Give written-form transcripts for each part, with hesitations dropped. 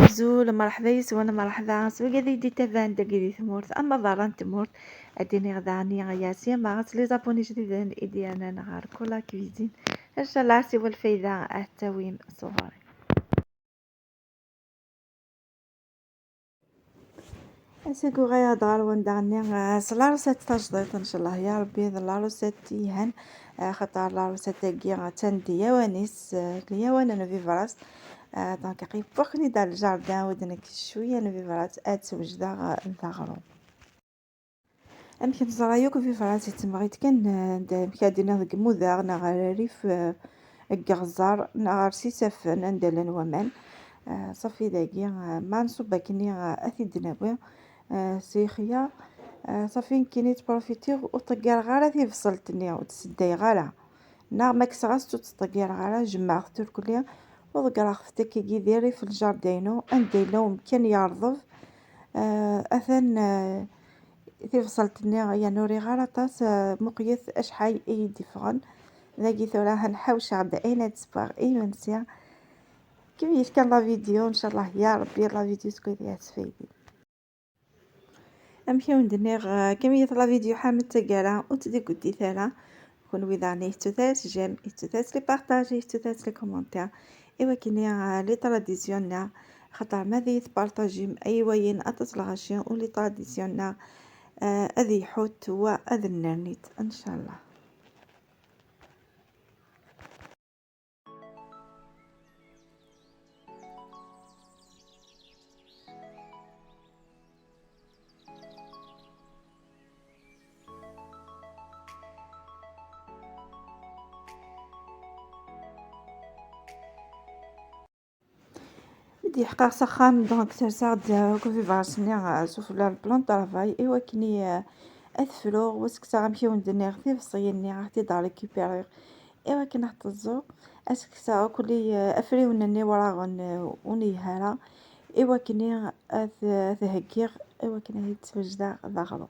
زول مرحبا يسوانا مرحبا سوى قاعدة دي تفان دا قاعدة ثمورت أما ضاران تمورت أديني غداني غياسيا ما غاس لي زابوني جديدين إدي أنا نغار كولا كويزين إن شاء الله سوى الفايدة أهتوين صغاري أسيقو غايا دار وندعني سلاروسات تجديد إن شاء الله يا ربي لاروسات يهن خاطر لاروسات تاكي تندي يوانيس ليوانا نوفي فراس دونك قيبوخني دار الجاردان ودنك شوية نوفي فراس وجدا ثغرو أمكن زرايوك في فرنسا تمغيت كان مكادنا ذك موذا نغار ريف الجغزار نغار سيسافن ندلن ومان صافي داكي ما نصب كني أثي دناوي سيخيا صافي كيني تبروفيتي وطقار غارة في فصلتني وتسداي غارة نا ماكس غاستو تطقار غارة جمعت الكلية وذكر خفتك كي ديري في الجاردينو عندي لو كان يرضف أثن في فصلتني يا نوري غارة طاس مقيث أشحال أي ديفغن ذاكي ثورا هنحوش عبد أين تسباغ أي منسيا كيفاش كان لا فيديو إن شاء الله يا ربي لا فيديو تكون فيها تفايدي أمشيو ندنيغ كمية لا فيديو حامل تقالا وتدي قدي ثالا كون ويداني تثاث جيم تثاث لي بارطاجي تثاث لي كومونتير إوا كيني لي تراديسيوننا خاطر ماذا يتبارطاجي أي وين أتطلغاشي ولي تراديسيوننا أذي يحوت وأذي النرنيت إن شاء الله بدي حقا سخام دونك ترساغد كوفي فارسني سوف البلان طرافاي إوا كني أثفلو واسك تغمشيو ندنيغ في فصيني غاحتي دا ريكوبيريغ إوا كي نحتزو اسك ساعة كلي أفري ونني وراغن وني هالا إوا كني ثهكيغ إوا كني تفجدا ضغلو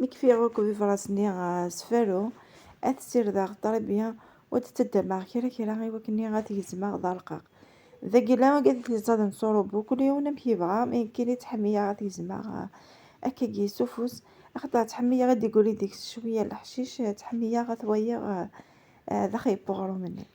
مكفيغو كوفي فراسني سفالو أثسير داغ طربيا وتتدمع كيرا كيرا غيوا كني غادي يزمع ضرقاق ذاكي لا قالت لي زاد نصورو بوكل يوم مكيبغا مي كيني تحمية غادي يزمع أكاكي سوفوس أخطا تحمية غادي يقولي ديك شوية الحشيش تحمية غثوية ذاخي بوغرو مني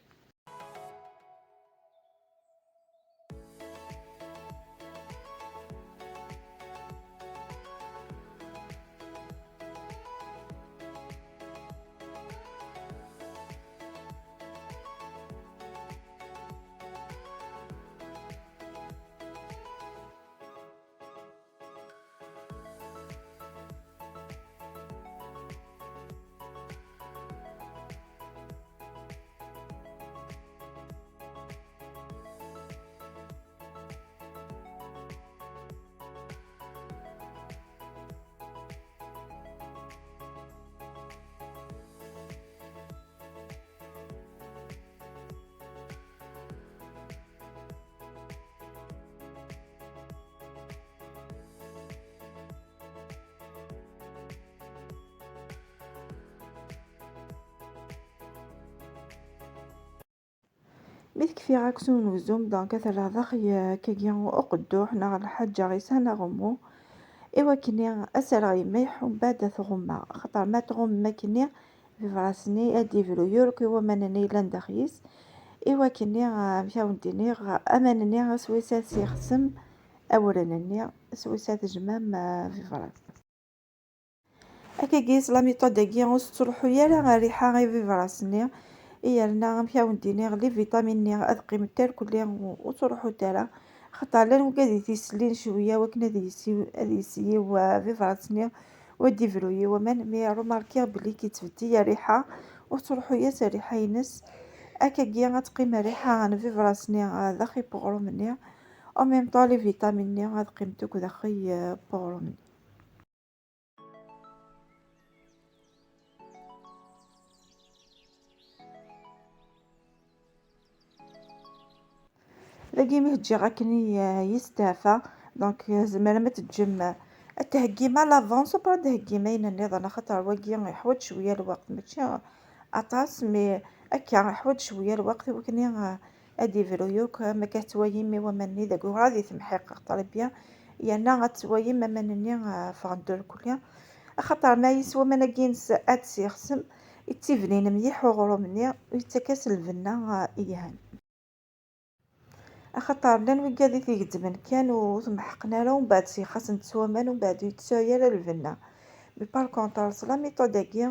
مثل في غاكسون وزوم دونك أثر ضغي كيجيو أقدوح نغ الحاجة غيسانا غمو إوا كني أسر غيميح ومن بعد تغمى خاطر ما تغمى كني في فراسني أدي فيلو هو منني لاندخيس إوا كني مشاو نديني أمانني سويسات سيخسم أورانني سويسات جمام في فراس هكا كيس لا ميثود كي غنستروحو يالا ريحة غير في فراسني يالنا مشاو نديني لي فيتامين هاد قيمتها كلها وتروحو تالا خاطر لا نوكاد تيسلين شويه وكنا هادي يسيو في فراسني ودي فروي ومن مي روماركي بلي كي تبدي ريحه وتروحو ياس ريحه ينس هكا كيا غتقيم ريحه انا في فراسني داخي بوغرو مني او ميم طون لي فيتامين غاد قيمتو داخي بوغرو مني لاقي مهجي غاكني يستافى دونك زعما ما تتجمع تهكي مع لافونس وبعد تهكي ما ينني انا خاطر واقي يحوج شويه الوقت ماشي اطاس مي هكا يحوج شويه الوقت وكني ادي فيرويوك ما كتوايم مي ومني داك غادي تمحيق خاطر بيان يعني غتوايم ما منني فغندير كلها خاطر ما يسوى ما نكينس اتسي خصم يتيفنين مليح وغرو مني يتكاس الفنه ايهان خاطر لا نوكادي تيقدمن كان وتمحقنا له ومن بعد خاص نتسوامن ومن بعد يتسايا الفنه مي بار كونطور لا ميثود هكي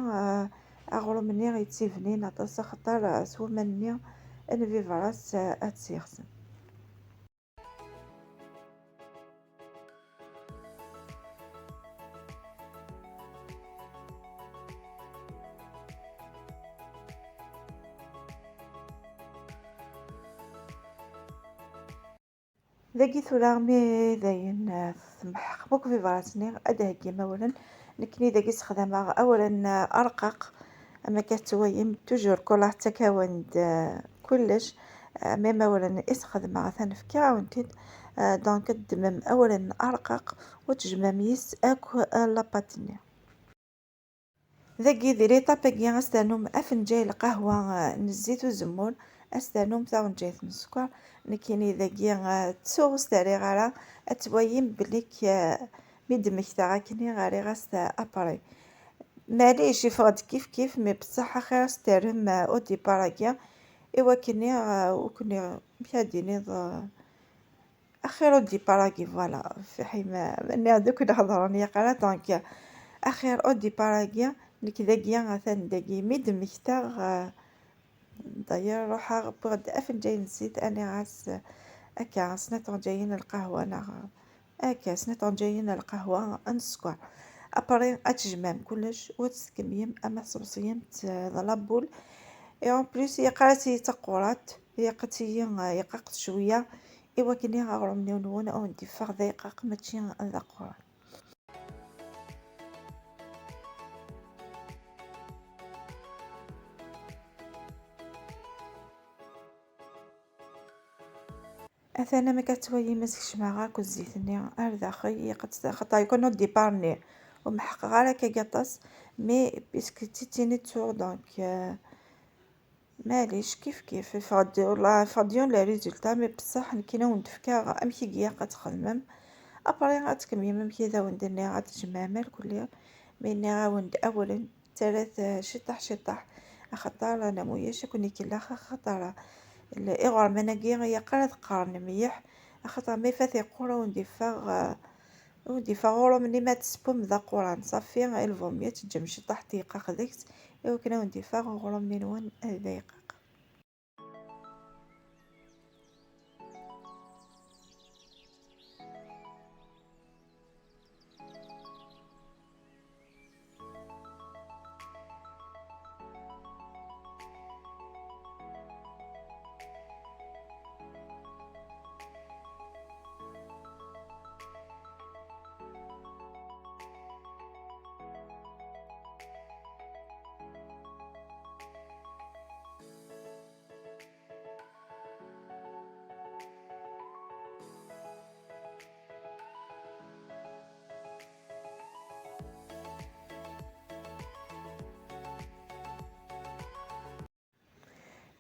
اغلو مني غيتسيفني نعطس خاطر سوا مني انا في فراس اتسي خصم ذاكي ثولا مي داين تمحق بوك في فراسني اداه كيما اولا نكني داكي استخدامها اولا ارقق اما كتويم توجور كل حتى كوند كلش ميم اولا استخدمها ثاني في كاونتيد دونك الدمم اولا ارقق وتجمميس اكو لاباتني ذاكي ديري طابقي غستانوم افنجاي القهوة نزيت وزمون استانوم تاع نجيت من السكر نكيني ذاكي تسوغ تاري غارة اتويم بليك ميدمك تاع كني غاري غاست اباري معليش يفرض كيف مي بصح خير ستارم او ديبار ايوا كني وكني مشاديني اخير او ديبار فوالا في حين ما دوك نهضروني قرا دونك اخير او ديبار نك داكيا ثان داكي ميدمك تاع داير روحها بغد افنجاي نسيت انا غاس هكا سنطون جايين القهوة أنا هكا سنطون جايين القهوة نسكر أبري أتجمع كلش وتسكميم أما صبصيم لابول اي اون بليس هي قراتي تقورات هي قتي يققت شوية إوا كني غاغرم نون أو ندي فاغ دقيقة ماشي ذا قرات أثناء ما كتوي مسكش معاك وزيتني أرداخي خاطر يكون ديبارني ومحق غير هكا قطاس مي بيسك تيتيني تسوغ دونك معليش كيف فاديون لي ريزولطا مي بصح كينا وندفكا امشي كيا قتخدمم ابري غتكمل ممشي ذا ونديرني غتجمع مال كلها ميني غاوند اولا ثلاث شطح خاطر انا موياش كوني كلا خاطر الاغار مناكي هي قرات قارن مليح خاطر مي فاتي قرا ودي فغورو مني ما تسبوم ذا قران صافي الفوميا تجم شطح دقيقه خذيت ايوا كنا وندي فغورو مني نوان دقيقه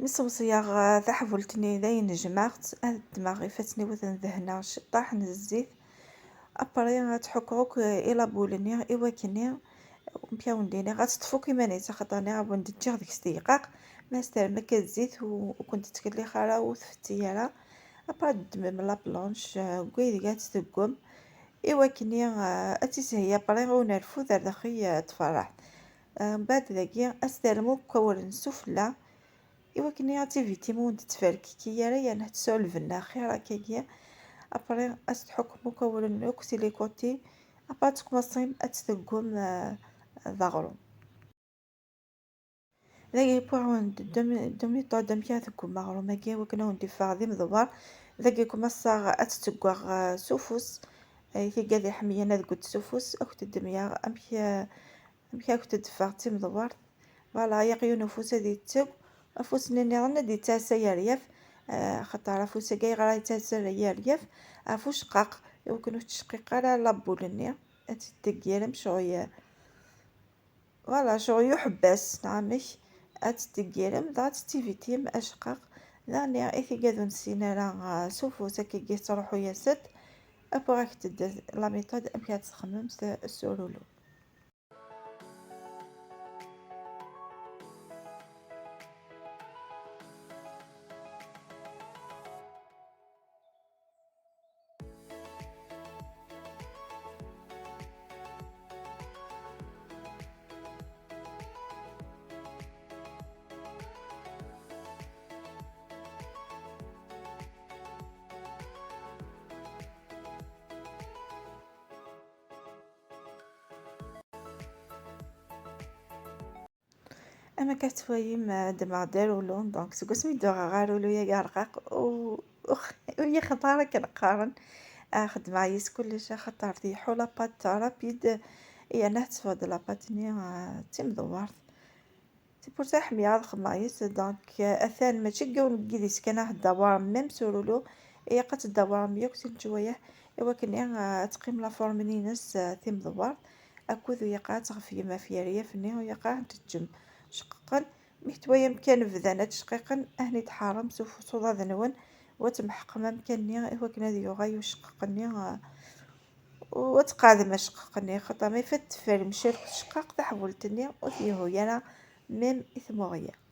نصوص ذا حفولتني داين جمعت دماغي فاتني وثن ذهنا شطاح الزيت ابري تحكوك الى بولني ايوا كني مبياو نديني غتطفو كيما نيت خاطرني غابون ندير ديك الدقيق ما استعمل ما كالزيت وكنت تكلي خرا وثفتي راه ابرا دمم لا بلونش كويدي قالت تقوم ايوا كني اتيسهي بري ونرفو دار داخي تفرح من بعد ذاكي استلمو كور سفلى إوا كني فيتيمون تتفرككي راه يعني تسع الفنا خير هكاكيا ابري تحك مكون نوكسي لي كوتي ابري تكمصيم اتثقم ضغرو ذاكي بوعون دمي طو دميا ثقم مغرو ماكي وكنا وندي فاغدي مضوار ذاكي كمصا اتتقوغ سوفوس كي قاذي حمية نذقد سوفوس اكت الدميا امشي اكت دفاغتي مضوار فوالا يقيو نفوس هذه التوب افوس نني غنا دي تاسا يا رياف خاطر افوس كاي غرا تاسا يا رياف افوش قاق يمكن تشقيق على لابولني اتدقيرم شويه فوالا شويه حباس نعمش اتدقيرم ضات تيفيتيم اشقاق لاني ايثي قادو نسينا راه سوفو ساكي تروحو يا ست ابغاك تد لا ميثود امشي تخمم السولولو. اما كتفايم دمع دارولو دونك سميتو غارولو يا قرقاق ويا خطاره كنقارن اخد معايس كلش خاطر ريحو لاباط رابيد هي نحتفظ لاباط ني تيم دوار سي بور سا حمية خمايس دونك اثان ماشي قون كيديس كان الدوار ميم سولولو هي قات الدوار ميوك شويه ايوا كني تقيم لا فورم نينس تيم دوار اكوذ يقع تغفي ما في رياف ني ويقع تتجم شققا محتوى يمكن بذانا تشقيقا اهني تحارم سوف صودا ذنون وتمحق ما مكانني هو كنا يغاي وشققني وتقادم شققني خطا ما فات فارم شارك شقاق تحولتني وفيه يانا ميم إثموغيا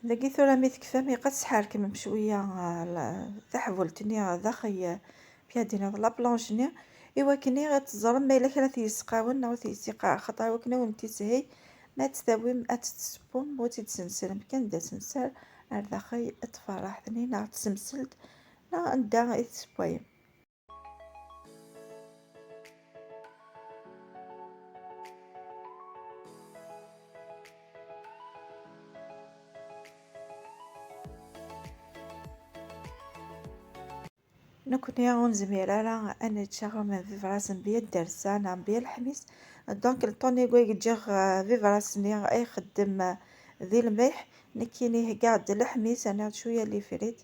لقيت ثورة ميت كفامي قد سحارك بشوية تحولتني ذاخي فيها دينا لا بلونجني ايوا كني غتزرم ما الا كان تيسقاون او تيسقا خطا وكنا ونتي سهي ما تساوي ما تتسبون و تتسنسل كان دا سنسال ارضاخي تفرح ثنين تسمسلت لا ندا اتسبوي نكون يا زميلة لا انا تشغل من في فراسن بيا الدرسة نعم بيا الحميس دونك الطوني قوي جيغ في فراسني اي خدم ذي الملح نكيني قاعد الحميس انا شوية اللي فريت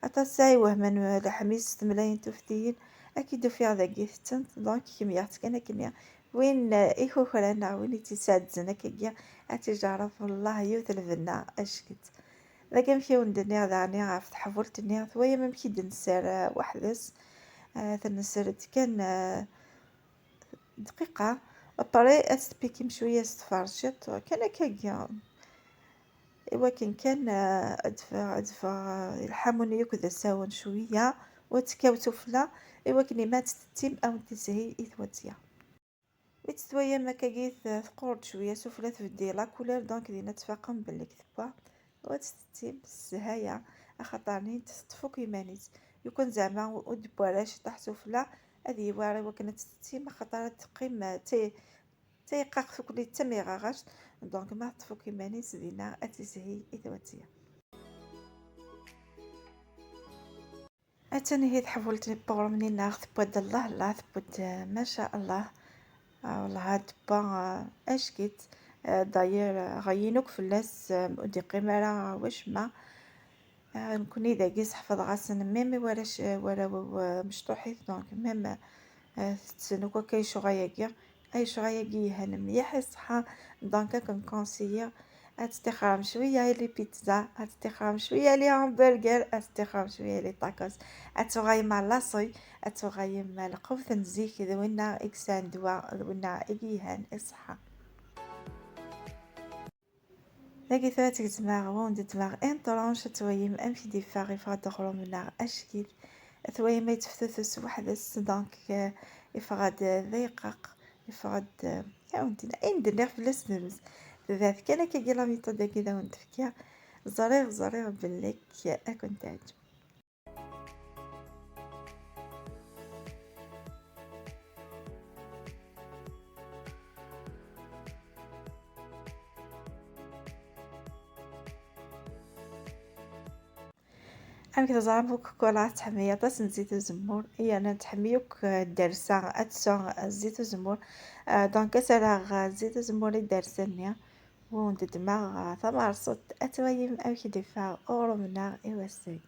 اتا ساي وهمن الحميس 8 تفتين اكيد في هذا قيثتن دونك كميات كنا وين ايكو خلانا وين تساد زنا كيا اتجارة والله يوث الفنا اشكت لكن في وندني هذا عرفت حفرت اني ثويا ما مكيد نسار وحدس تنسرت كان دقيقة بري استبيكي مشوية استفرشت كان كاكيا ايوا كان ادفع الحموني يكذا ساون شوية وتكاو سفلى ايوا كني ما تتيم او تسهي اثواتيا متسوية ما كاكيث ثقورت شوية سفلى تبدي لا كولور دونك دينا تفاقم باللي كتبا وتستيم بالسهاية خاطرني تفوك يمانيت يكون زعما ودبوراش طاح سفلى هذه واعرة وكانت تستيم خاطر تقيم تيقاق في كل تميغاغاش دونك ما تفوك يمانيت دينا اتسهي اثواتيا اتاني هي تحولت بور مني ناخذ بود الله لا بود ما شاء الله والله هاد با اشكيت داير غينوك في اللاس ودي قمرة واش ما نكون اذا قيس حفظ غاسن ميم ولاش ولا مشطوحيت دونك ميم تسنوكا كاي شغاياكي اي شغاياكي هان مليح يصحى. دونك كنكونسيي اتستخرام شويه لي بيتزا، اتستخرام شويه لي همبرغر، اتستخرام شويه لي طاكوس، اتوغاي مع لاصي، اتوغاي مع القوث نزيك وينا اكسان دوا وينا ايهان اصحى. لكن ثواتك دماغ وند دماغ انطرونش تويم امشي دي فاغي فغاد منا اشكيل ثويم ما يتفتثس وحدس. دونك يفغاد ضيقق يفغاد يا ونتي اين دنيا فلس نرز ذات كان كي لا ميثود كذا ونتفكيا زريغ زريغ بلك اكون تعجب. أنا كنت زعما كولا تحمية طاس زيت الزمور هي أنا تحميوك دارسة أتسع زيت الزمور. دونك سراغ زيت الزمور دارسني وند دماغ ثمار صوت أتويم أو كدفاع أورو منا إيواسي.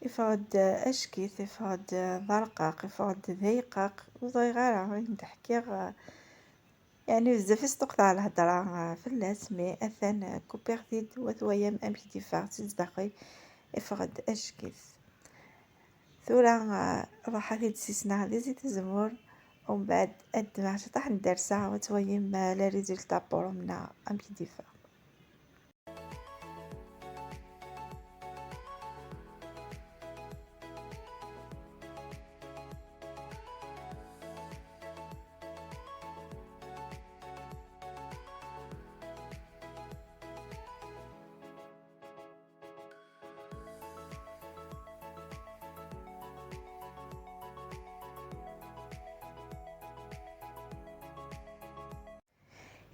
يفاد أشكيث يفاد ضرقاق يفاد ضيقاق وضيغارة نتحكي يعني بزاف يصدق على الهضرة في الناس مي أثان كوبيرتيد وثويام أمشي دفاع تزدقي يفاد أشكيث ثورة راح هذه تسيسنا هذه زيت الزمور ومن بعد الدماغ شطح ندير ساعة وتويم لا ريزلتا بورو منا أمشي دفاع.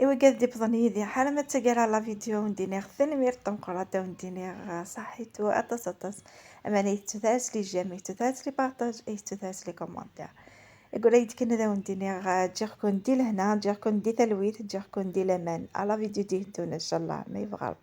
إوا قد بظني ذي حالا ما تسجل لا فيديو ونديني غثني مير طنقراطة ونديني صحيتو أطس أما نيتوثاس لي جيم يتوثاس لي بارطاج يتوثاس لي كومونتير. يقول يدك ذا ونديني جيركون دي لهنا جيركون دي تلويت جيركون دي لمان على فيديو دي ان شاء الله ما يبغى